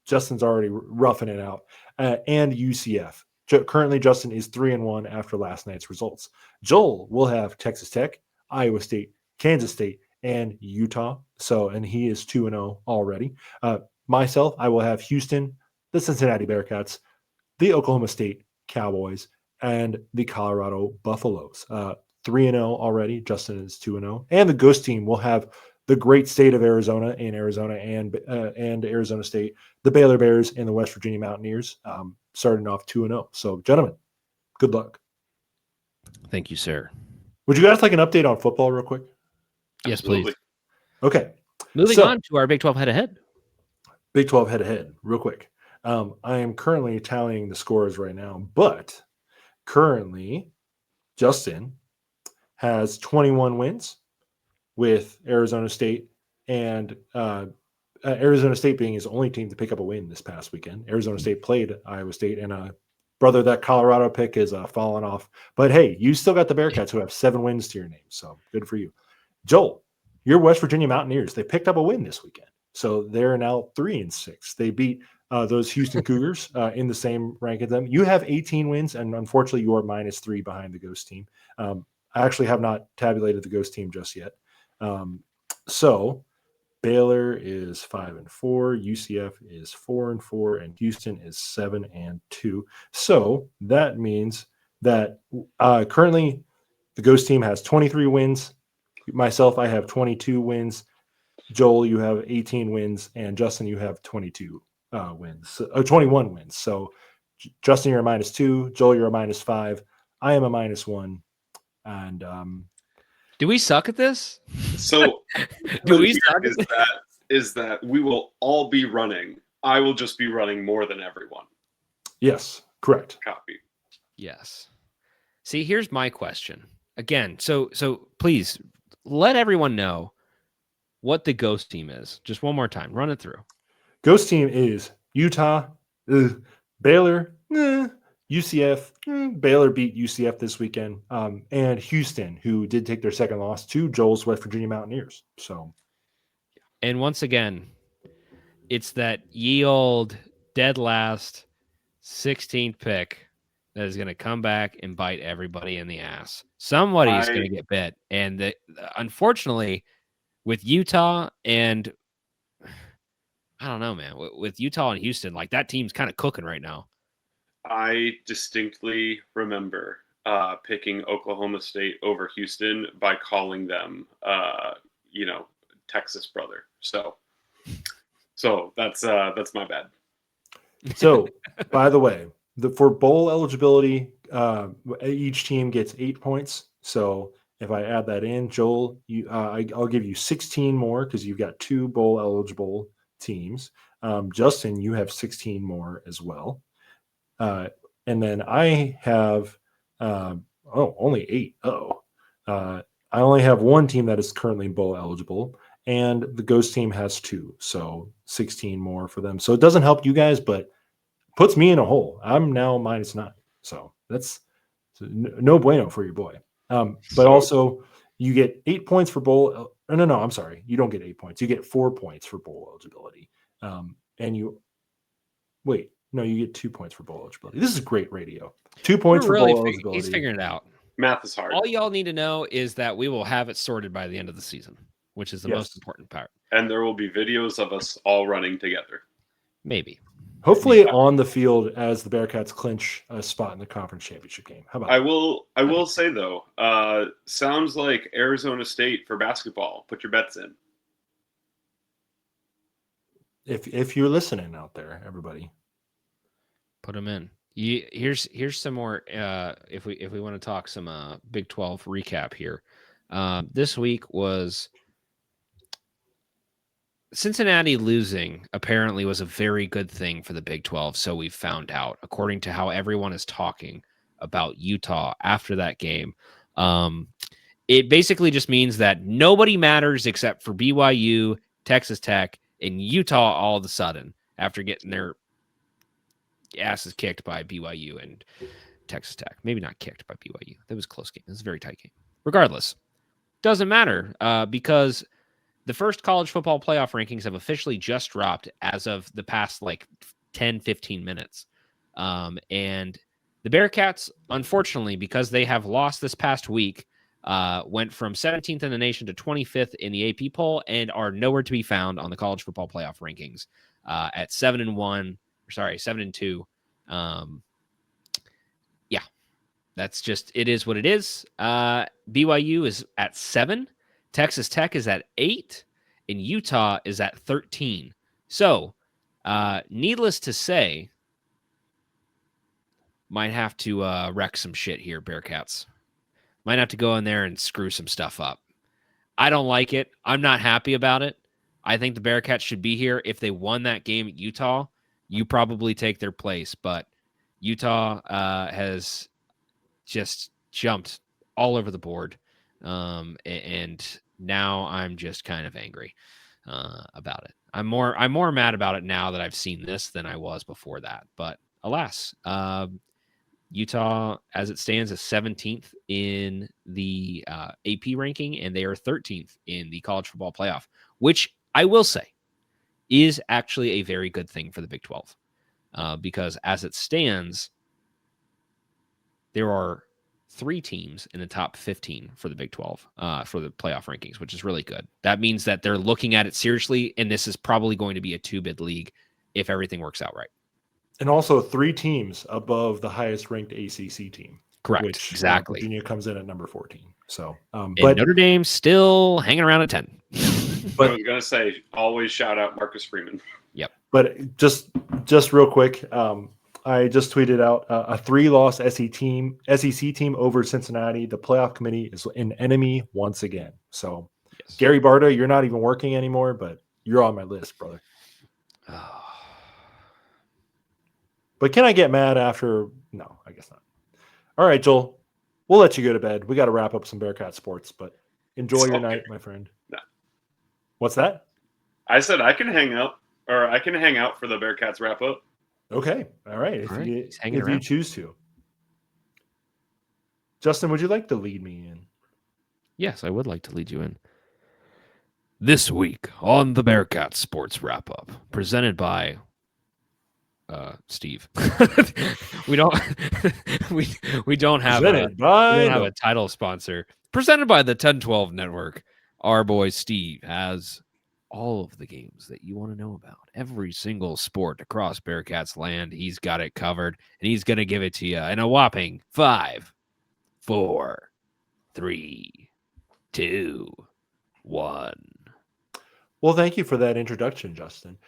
Justin's already roughing it out, and UCF. Currently, Justin is 3-1 after last night's results. Joel will have Texas Tech, Iowa State, Kansas State, and Utah. And he is 2-0 already. Myself, I will have Houston, the Cincinnati Bearcats, the Oklahoma State Cowboys, and the Colorado Buffaloes. 3-0 already. Justin is 2-0. And the Ghost team will have the great state of Arizona and Arizona State, the Baylor Bears, and the West Virginia Mountaineers, starting off 2-0. So, gentlemen, good luck. Thank you, sir. Would you guys like an update on football real quick? Yes, please. Okay. Moving So, on to our Big 12 head-to-head. Big 12 head-to-head, real quick. I am currently tallying the scores right now, but currently Justin has 21 wins with Arizona State, and Arizona State being his only team to pick up a win this past weekend. Arizona State played Iowa State, and brother, that Colorado pick is falling off. But hey, you still got the Bearcats, who have 7 wins to your name, so good for you. Joel, your West Virginia Mountaineers, they picked up a win this weekend, so they're now 3-6. They beat those Houston Cougars in the same rank as them. You have 18 wins, and unfortunately, you are -3 behind the Ghost team. I actually have not tabulated the Ghost team just yet. So Baylor is 5-4, UCF is 4-4, and Houston is 7-2. So that means that currently the Ghost team has 23 wins. Myself, I have 22 wins. Joel, you have 18 wins, and Justin, you have 22 wins. 21 wins. So Justin, you're a -2. Joel, you're a -5. I am a -1. And do we suck at this? So do we suck is that we will all be running. I will just be running more than everyone. Yes, correct. Copy. Yes. See, here's my question. Again, so please let everyone know what the Ghost team is. Just one more time. Run it through. Ghost team is Utah, Baylor, UCF. Baylor beat UCF this weekend, and Houston, who did take their second loss to Joel's West Virginia Mountaineers. So, and once again, it's that ye old dead last 16th pick that is going to come back and bite everybody in the ass. Somebody is going to get bit, and unfortunately, with Utah and I don't know, man, with Utah and Houston, like that team's kind of cooking right now. I distinctly remember picking Oklahoma State over Houston by calling them, Texas brother. So that's my bad. So, by the way, for bowl eligibility, each team gets 8 points. So, if I add that in, Joel, I'll give you 16 more because you've got 2 bowl eligible teams. Justin, you have 16 more as well. And then I have only 8. I only have 1 team that is currently bowl eligible, and the Ghost team has 2, so 16 more for them. So it doesn't help you guys, but puts me in a hole. I'm now -9, so that's no bueno for your boy. But also, you get 8 points for bowl. No, I'm sorry, you don't get 8 points. You get 4 points for bowl eligibility, and you wait. No, you get 2 points for bowl eligibility. This is great radio. 2 points for bowl eligibility. He's figuring it out. Math is hard. All y'all need to know is that we will have it sorted by the end of the season, which is the most important part. And there will be videos of us all running together. Maybe. Hopefully on the field as the Bearcats clinch a spot in the conference championship game. How about I will say, though, sounds like Arizona State for basketball. Put your bets in. If you're listening out there, everybody. Put them in. Here's some more. If we want to talk some Big 12 recap here, this week was Cincinnati losing. Apparently, was a very good thing for the Big 12. So we found out, according to how everyone is talking about Utah after that game. It basically just means that nobody matters except for BYU, Texas Tech, and Utah. All of a sudden, after getting their asses kicked by BYU and Texas Tech. Maybe not kicked by BYU. That was a close game. It was a very tight game. Regardless, doesn't matter because the first college football playoff rankings have officially just dropped as of the past 10, 15 minutes. And the Bearcats, unfortunately, because they have lost this past week, went from 17th in the nation to 25th in the AP poll and are nowhere to be found on the college football playoff rankings at 7-2. Yeah, that's just, it is what it is. BYU is at 7. Texas Tech is at 8. And Utah is at 13. So, needless to say, might have to wreck some shit here, Bearcats. Might have to go in there and screw some stuff up. I don't like it. I'm not happy about it. I think the Bearcats should be here. If they won that game at Utah, you probably take their place. But Utah has just jumped all over the board. And now I'm just kind of angry about it. I'm more mad about it now that I've seen this than I was before that. But alas, Utah, as it stands, is 17th in the AP ranking, and they are 13th in the college football playoff, which I will say is actually a very good thing for the Big 12 because as it stands, there are 3 teams in the top 15 for the Big 12 for the playoff rankings, which is really good. That means that they're looking at it seriously, and this is probably going to be a 2-bid league if everything works out right. And also 3 teams above the highest ranked ACC team. Correct. Which, exactly. Virginia comes in at number 14. So, but Notre Dame still hanging around at 10. But I was going to say, always shout out Marcus Freeman. Yep. But just real quick, I just tweeted out a 3-loss SEC team over Cincinnati. The playoff committee is an enemy once again. So, yes. Gary Barta, you're not even working anymore, but you're on my list, brother. But can I get mad after? No, I guess not. All right, Joel, we'll let you go to bed. We got to wrap up some Bearcat sports, but enjoy your night, my friend. No. What's that? I said I can hang out for the Bearcats wrap up. Okay. All right. If you choose to. Justin, would you like to lead me in? Yes, I would like to lead you in. This week on the Bearcats Sports Wrap Up, presented by Steve. we don't have a title sponsor. Presented by the 1012 Network. Our boy Steve has all of the games that you want to know about. Every single sport across Bearcats land, he's got it covered, and he's going to give it to you in a whopping 5, 4, 3, 2, 1. Well, thank you for that introduction, Justin.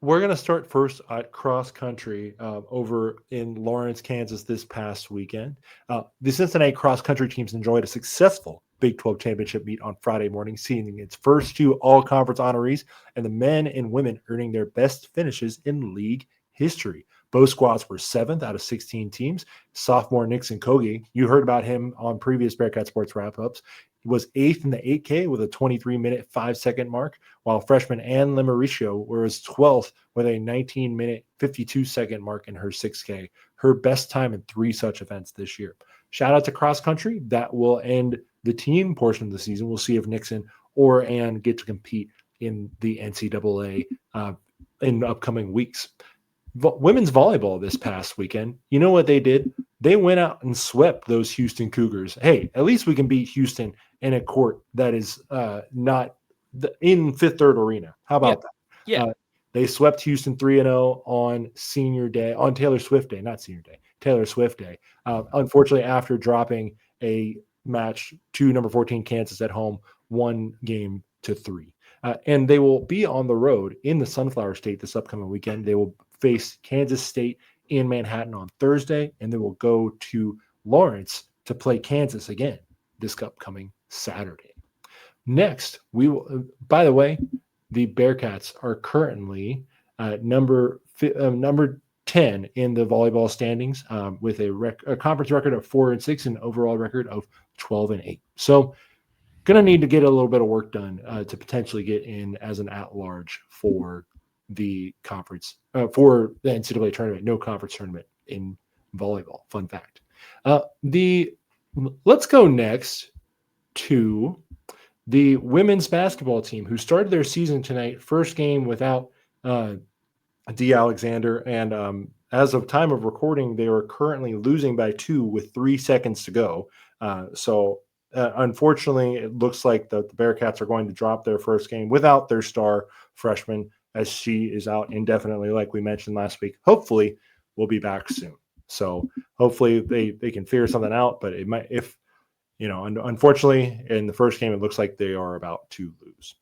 We're going to start first at cross country over in Lawrence, Kansas this past weekend. The Cincinnati cross country teams enjoyed a successful Big 12 championship meet on Friday morning, seeing its first 2 all-conference honorees and the men and women earning their best finishes in league history. Both squads were 7th out of 16 teams. Sophomore Nixon Kogi, you heard about him on previous Bearcat Sports wrap-ups, was 8th in the 8K with a 23-minute 5-second mark, while freshman Ann Lemaricio was 12th with a 19-minute 52-second mark in her 6K, her best time in 3 such events this year. Shout out to cross country. That will end the team portion of the season. We'll see if Nixon or Ann get to compete in the NCAA in upcoming weeks. Women's volleyball this past weekend, you know what they did? They went out and swept those Houston Cougars. Hey, at least we can beat Houston in a court that is not in Fifth Third Arena. How about that? Yeah. They swept Houston 3-0 on Senior Day, on Taylor Swift Day, not Senior Day, Taylor Swift Day. Unfortunately, after dropping a match to number 14 Kansas at home, 1-3. And they will be on the road in the Sunflower State this upcoming weekend. They will face Kansas State in Manhattan on Thursday, and they will go to Lawrence to play Kansas again this upcoming Saturday. Next, we will. By the way, the Bearcats are currently number 10 in the volleyball standings with a conference record of 4-6 and overall record of 12-8. So, going to need to get a little bit of work done to potentially get in as an at-large for the conference, for the NCAA tournament. No conference tournament in volleyball. Fun fact. Let's go next to the women's basketball team, who started their season tonight. First game without D. Alexander, and as of time of recording, they are currently losing by 2 with 3 seconds to go. Unfortunately, it looks like the Bearcats are going to drop their first game without their star freshman, as she is out indefinitely, like we mentioned last week. Hopefully, we'll be back soon. So hopefully they can figure something out. But it might, if unfortunately, in the first game, it looks like they are about to lose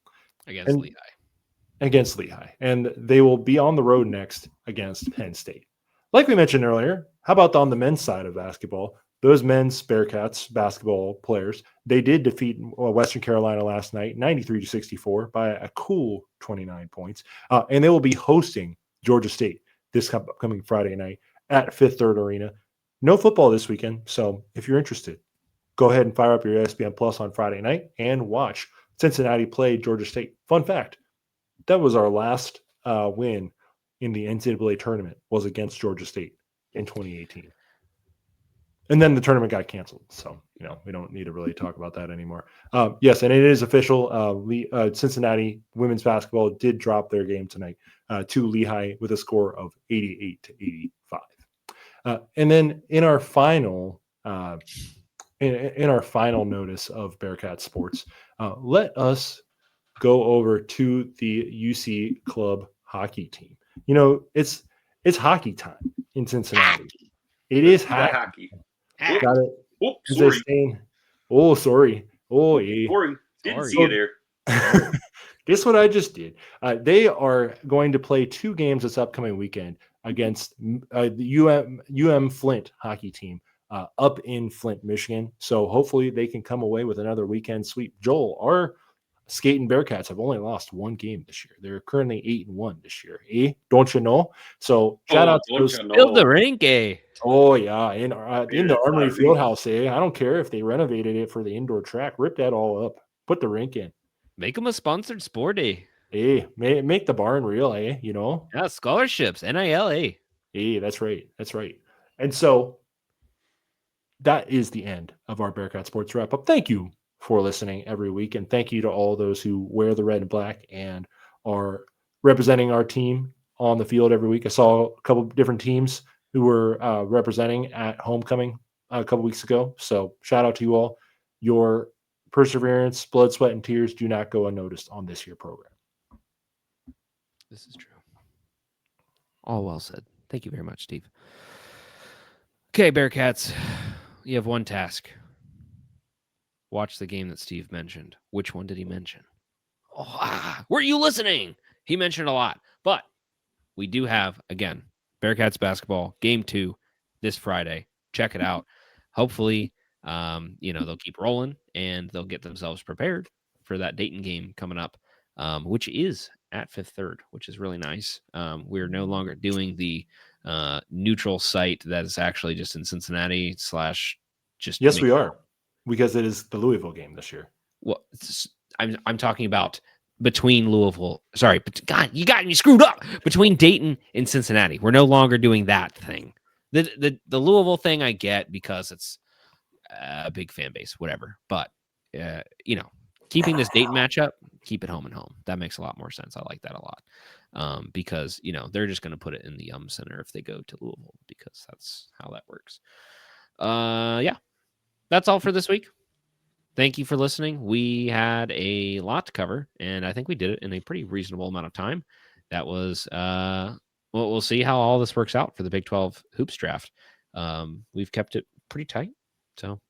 against Lehigh, and they will be on the road next against Penn State. Like we mentioned earlier, how about on the men's side of basketball? those men's Bearcats basketball players, they did defeat Western Carolina last night, 93-64 by a cool 29 points. And they will be hosting Georgia State this upcoming Friday night at Fifth Third Arena. No football this weekend, so if you're interested, go ahead and fire up your ESPN Plus on Friday night and watch Cincinnati play Georgia State. Fun fact, that was our last win in the NCAA tournament was against Georgia State in 2018. And then the tournament got canceled. So, we don't need to really talk about that anymore. Yes, and it is official. Cincinnati women's basketball did drop their game tonight to Lehigh with a score of 88-85. And then in our final in our final notice of Bearcat Sports, let us go over to the UC Club hockey team. It's hockey time in Cincinnati. It is hockey. Got it. Oh, sorry. Sorry. Oh, yeah. Sorry. Didn't see you there. Guess what I just did? They are going to play 2 games this upcoming weekend against the UM Flint hockey team up in Flint, Michigan. So hopefully they can come away with another weekend sweep. Joel, our skating Bearcats have only lost 1 game this year. They're currently 8-1 this year. Don't you know? So shout out to those. Build the rink, Oh yeah, in the Armory Fieldhouse. I don't care if they renovated it for the indoor track. Rip that all up. Put the rink in. Make them a sponsored sport, Make the barn real, Yeah, scholarships, NIL, that's right. That's right. And so that is the end of our Bearcat Sports wrap up. Thank you for listening every week, and thank you to all those who wear the red and black and are representing our team on the field every week. I saw a couple of different teams who were representing at homecoming a couple weeks ago. So shout out to you all. Your perseverance, blood, sweat, and tears do not go unnoticed on this year program. This is true. All well said. Thank you very much, Steve. Okay, Bearcats, you have one task. Watch the game that Steve mentioned. Which one did he mention? Were you listening? He mentioned a lot, but we do have, again, Bearcats basketball game 2 this Friday. Check it out. Hopefully, they'll keep rolling and they'll get themselves prepared for that Dayton game coming up, which is at Fifth Third, which is really nice. We're no longer doing the neutral site that is actually just in Cincinnati / just. Yes, we are, because it is the Louisville game this year. Well, I'm talking about between Louisville. Sorry, but God, you got me screwed up. Between Dayton and Cincinnati, we're no longer doing that thing. The Louisville thing I get because it's a big fan base, whatever. But keeping this Dayton matchup, keep it home and home. That makes a lot more sense. I like that a lot because they're just going to put it in the Center if they go to Louisville because that's how that works. Yeah, that's all for this week. Thank you for listening. We had a lot to cover, and I think we did it in a pretty reasonable amount of time. That was, we'll see how all this works out for the Big 12 hoops draft. We've kept it pretty tight. So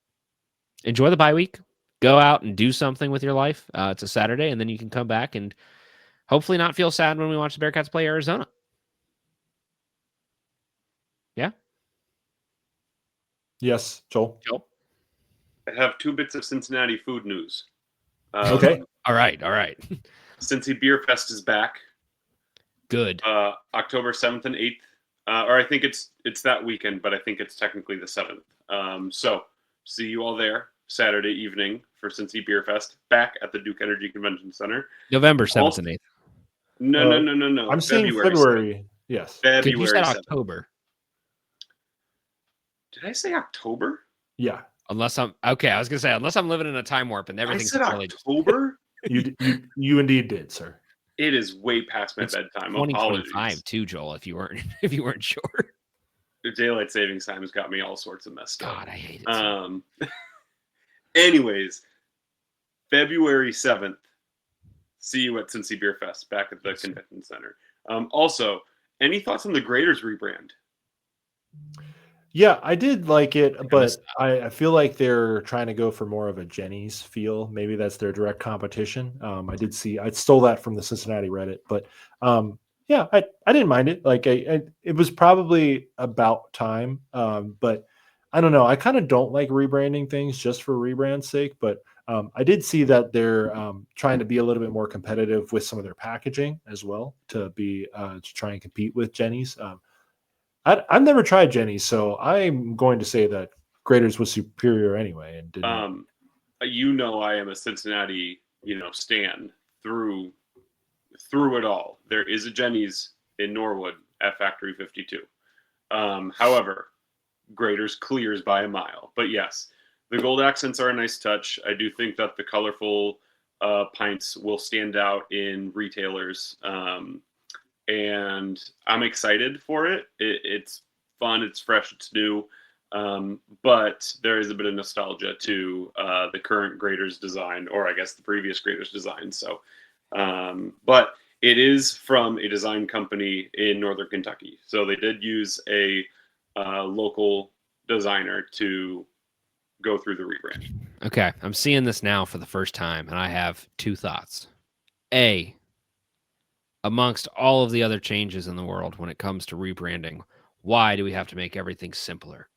enjoy the bye week. Go out and do something with your life. It's a Saturday, and then you can come back and hopefully not feel sad when we watch the Bearcats play Arizona. Yeah? Yes, Joel. I have 2 bits of Cincinnati food news. Okay. All right. Cincy Beer Fest is back. Good. October 7th and 8th. Or I think it's that weekend, but I think it's technically the 7th. So see you all there Saturday evening for Cincy Beer Fest back at the Duke Energy Convention Center. November 7th and 8th. No. I'm saying February. 7th. Yes. February. You said 7th. October. Did I say October? Yeah. Unless I'm okay. I was gonna say unless I'm living in a time warp and everything's I said October. You indeed did, sir. It is way past my bedtime. 2025 too, Joel. If you weren't sure. The daylight savings time has got me all sorts of messed up. God, I hate it. Anyways, February 7th. See you at Cincy Beer Fest back at the convention center. Also, any thoughts on the Graders rebrand? Yeah, I did like it, but I feel like they're trying to go for more of a Jenny's feel. Maybe that's their direct competition. I stole that from the Cincinnati Reddit, but yeah, I didn't mind it. Like it was probably about time, but I don't know. I kind of don't like rebranding things just for rebrand's sake, but I did see that they're trying to be a little bit more competitive with some of their packaging as well to try and compete with Jenny's. I've never tried Jenny's, so I'm going to say that Graders was superior anyway, and didn't. I am a Cincinnati, stan through it all. There is a Jenny's in Norwood at Factory 52. However, Graders clears by a mile. But yes, the gold accents are a nice touch. I do think that the colorful pints will stand out in retailers. And I'm excited for it. It's fun, it's fresh, it's new. But there is a bit of nostalgia to the current Graders design, or I guess the previous Graders design. So, but it is from a design company in Northern Kentucky. So they did use a local designer to go through the rebrand. Okay, I'm seeing this now for the first time, and I have two thoughts. A, amongst all of the other changes in the world when it comes to rebranding, why do we have to make everything simpler?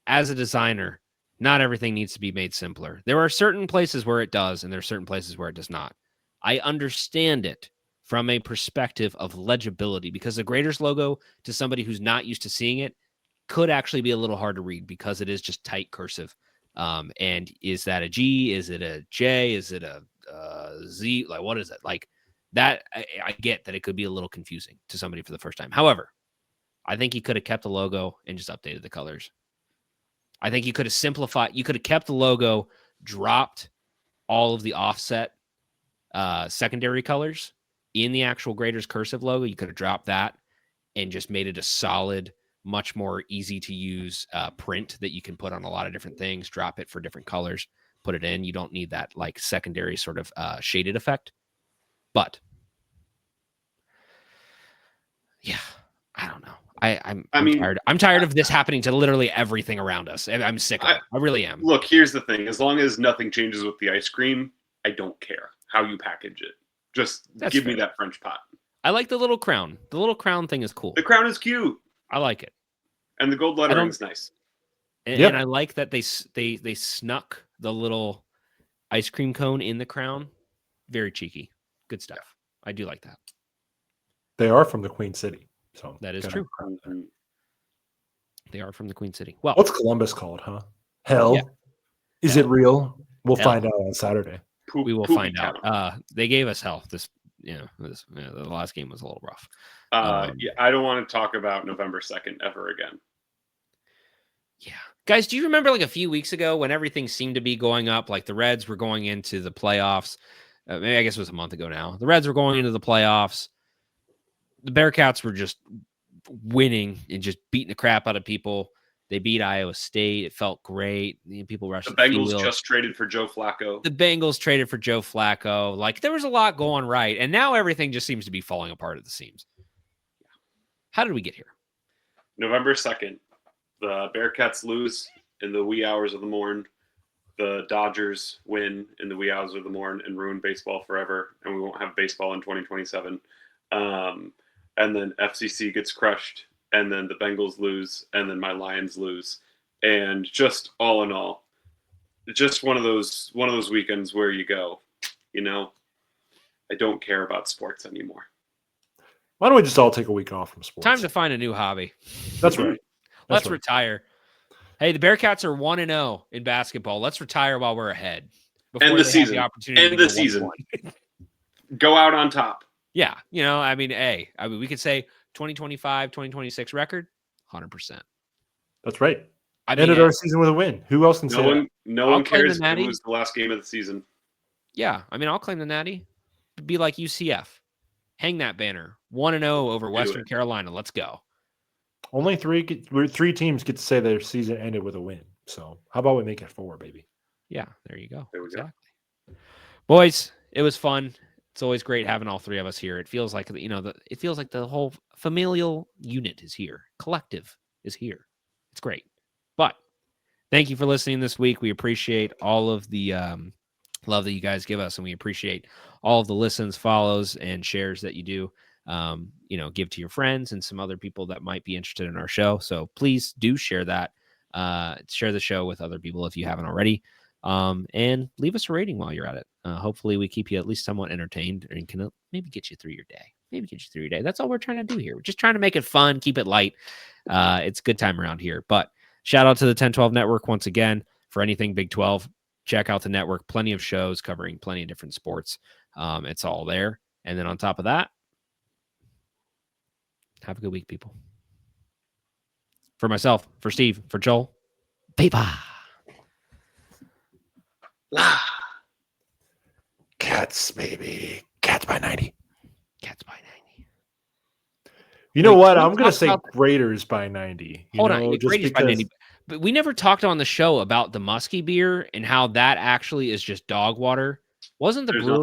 As a designer, not everything needs to be made simpler. There are certain places where it does, and there are certain places where it does not. I understand it from a perspective of legibility, because the Graders logo, to somebody who's not used to seeing it, could actually be a little hard to read because it is just tight cursive. And is that a G? Is it a J? Is it a Z? Like, what is it? Like that, I get that it could be a little confusing to somebody for the first time. However, I think you could have kept the logo and just updated the colors. I think you could have simplified. You could have kept the logo, dropped all of the offset secondary colors in the actual Graders cursive logo. You could have dropped that and just made it a solid, much more easy to use print that you can put on a lot of different things. Drop it for different colors, put it in. You don't need that like secondary sort of shaded effect. But yeah, I don't know. I'm tired. I'm tired of this happening to literally everything around us. I'm sick of it. I really am. Look, here's the thing. As long as nothing changes with the ice cream, I don't care how you package it. Just give me that French pot. I like the little crown. The little crown thing is cool. The crown is cute. I like it. And the gold lettering is nice. And I like that they snuck the little ice cream cone in the crown. Very cheeky. Good stuff. Yeah. I do like that. They are from the Queen City. So that is true. They are from the Queen City. Well, what's Columbus called, huh? Hell. Yeah. Is it real? We'll find out on Saturday. We will find out. They gave us hell. The last game was a little rough. I don't want to talk about November 2nd ever again. Yeah. Guys, do you remember like a few weeks ago when everything seemed to be going up? Like the Reds were going into the playoffs. Maybe I guess it was a month ago now. The Reds were going into the playoffs. The Bearcats were just winning and just beating the crap out of people. They beat Iowa State. It felt great. People rushed. The Bengals just traded for Joe Flacco. The Bengals traded for Joe Flacco. Like there was a lot going right, and now everything just seems to be falling apart at the seams. How did we get here? November 2nd, the Bearcats lose in the wee hours of the morn. The Dodgers win in the wee hours of the morn and ruin baseball forever, and we won't have baseball in 2027. And then FCC gets crushed, and then the Bengals lose, and then my Lions lose. And just all in all, just one of those weekends where you go, I don't care about sports anymore. Why don't we just all take a week off from sports? Time to find a new hobby. That's right. Let's retire. Hey, the Bearcats are 1-0 in basketball. Let's retire while we're ahead. End the season. End the season. Go out on top. Yeah. We could say 2025, 2026 record, 100%. That's right. Ended our season with a win. Who else can say that? No one cares if it was the last game of the season. Yeah. I'll claim the Natty. Be like UCF. Hang that banner. 1-0 over Western Carolina. Let's go. Only three teams get to say their season ended with a win. So how about we make it 4, baby? Yeah, there you go. There we go. Boys, it was fun. It's always great having all three of us here. It feels like it feels like the whole familial unit is here. Collective is here. It's great. But thank you for listening this week. We appreciate all of the love that you guys give us, and we appreciate all of the listens, follows, and shares that you do. Give to your friends and some other people that might be interested in our show. So please do share that. Share the show with other people if you haven't already. And leave us a rating while you're at it. Hopefully we keep you at least somewhat entertained and can maybe get you through your day. That's all we're trying to do here. We're just trying to make it fun, keep it light. It's a good time around here. But shout out to the 1012 network once again for anything Big 12. Check out the network. Plenty of shows covering plenty of different sports. It's all there. And then on top of that, have a good week, people. For myself, for Steve, for Joel, bye-bye. Cats, baby. Cats by 90. Cats by 90. You know what? I'm going to say Raiders by 90. Hold on. Raiders by 90. But we never talked on the show about the Muskie beer and how that actually is just dog water. Wasn't the brewer